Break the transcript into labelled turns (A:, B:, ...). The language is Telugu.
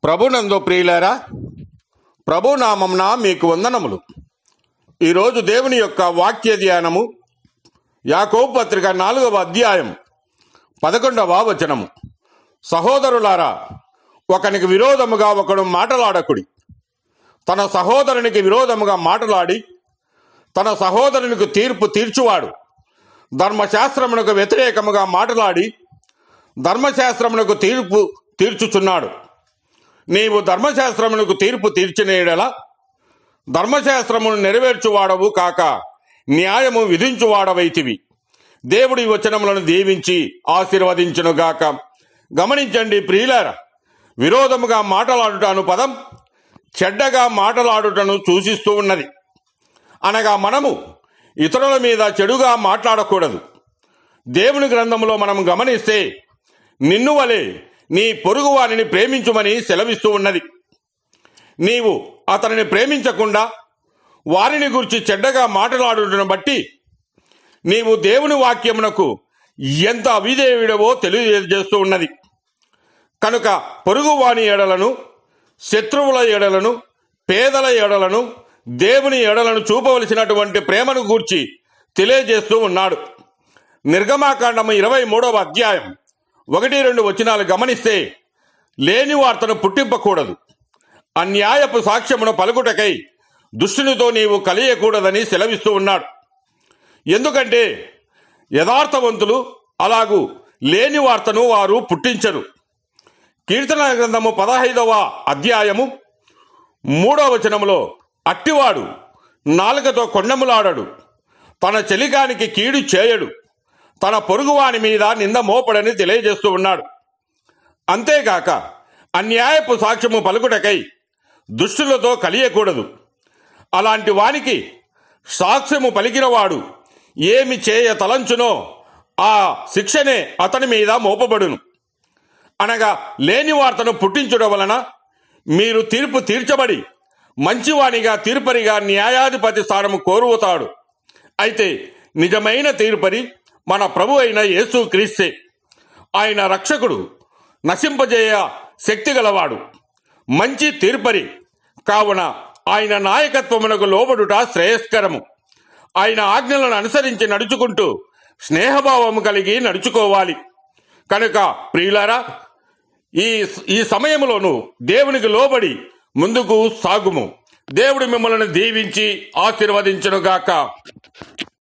A: ప్రభునందు ప్రియులారా, ప్రభు నామమున మీకు వందనములు. ఈరోజు దేవుని యొక్క వాక్య ధ్యానము యాకోబు పత్రిక 4వ అధ్యాయం 11వ వచనము. సహోదరులారా, ఒకనికి విరోధముగా ఒకడు మాటలాడకుడి. తన సహోదరునికి విరోధముగా మాటలాడి తన సహోదరునికి తీర్పు తీర్చువాడు ధర్మశాస్త్రమునకు వ్యతిరేకముగా మాటలాడి ధర్మశాస్త్రమునకు తీర్పు తీర్చుచున్నాడు. నీవు ధర్మశాస్త్రమునకు తీర్పు తీర్చిన యెడల ధర్మశాస్త్రమును నెరవేర్చువాడవు కాక న్యాయము విధించువాడవైతివి. దేవుడి వచనములను దీవించి ఆశీర్వదించునుగాక. గమనించండి ప్రియులారా, విరోధముగా మాటలాడుట అను పదం చెడ్డగా మాటలాడుటను సూచిస్తూ ఉన్నది. అనగా మనము ఇతరుల మీద చెడుగా మాట్లాడకూడదు. దేవుని గ్రంథములో మనం గమనిస్తే నిన్ను వలె నీ పొరుగువానిని ప్రేమించుమని సెలవిస్తూ ఉన్నది. నీవు అతనిని ప్రేమించకుండా వారిని గురించి చెడ్డగా మాట్లాడుటను బట్టి నీవు దేవుని వాక్యమునకు ఎంత అవిధేయుడవో తెలియజేస్తూ ఉన్నది. కనుక పొరుగువాని ఎడలను, శత్రువుల ఎడలను, పేదల ఎడలను, దేవుని ఎడలను చూపవలసినటువంటి ప్రేమను గూర్చి తెలియజేస్తూ ఉన్నాడు. నిర్గమాకాండము 23వ అధ్యాయం 1-2 వచనాలు గమనిస్తే, లేని వార్తను పుట్టింపకూడదు, అన్యాయపు సాక్ష్యమును పలుకుటకై దుష్టునితో నీవు కలియకూడదని సెలవిస్తూ ఉన్నాడు. ఎందుకంటే యథార్థవంతులు అలాగూ లేని వార్తను వారు పుట్టించరు. కీర్తన గ్రంథము 15వ అధ్యాయము 3వ వచనములో, అట్టివాడు నాలుకతో కొండములాడడు, తన చెలికానికి కీడు చేయడు, తన పొరుగువాని మీద నింద మోపడని తెలియజేస్తూ ఉన్నాడు. అంతేగాక అన్యాయపు సాక్ష్యము పలుకుటకై దుష్టులతో కలియకూడదు. అలాంటి వానికి సాక్ష్యము పలికినవాడు ఏమి చేయ తలంచునో ఆ శిక్షనే అతని మీద మోపబడును. అనగా లేని వార్తను పుట్టించుట వలన మీరు తీర్పు తీర్చబడి మంచివానిగా తీర్పరిగా న్యాయాధిపతి స్థానము కోరుతాడు. అయితే నిజమైన తీర్పరి మన ప్రభు అయిన యేసు క్రీస్తే. ఆయన రక్షకుడు, నశింపజేయ శక్తి గలవాడు, మంచి తీర్పరి. కావున ఆయన నాయకత్వమునకు లోబడుట శ్రేయస్కరము. ఆయన ఆజ్ఞలను అనుసరించి నడుచుకుంటూ స్నేహభావము కలిగి నడుచుకోవాలి. కనుక ప్రియులారా, ఈ సమయంలోనూ దేవునికి లోబడి ముందుకు సాగుము. దేవుడు మిమ్మల్ని దీవించి ఆశీర్వదించునుగాక.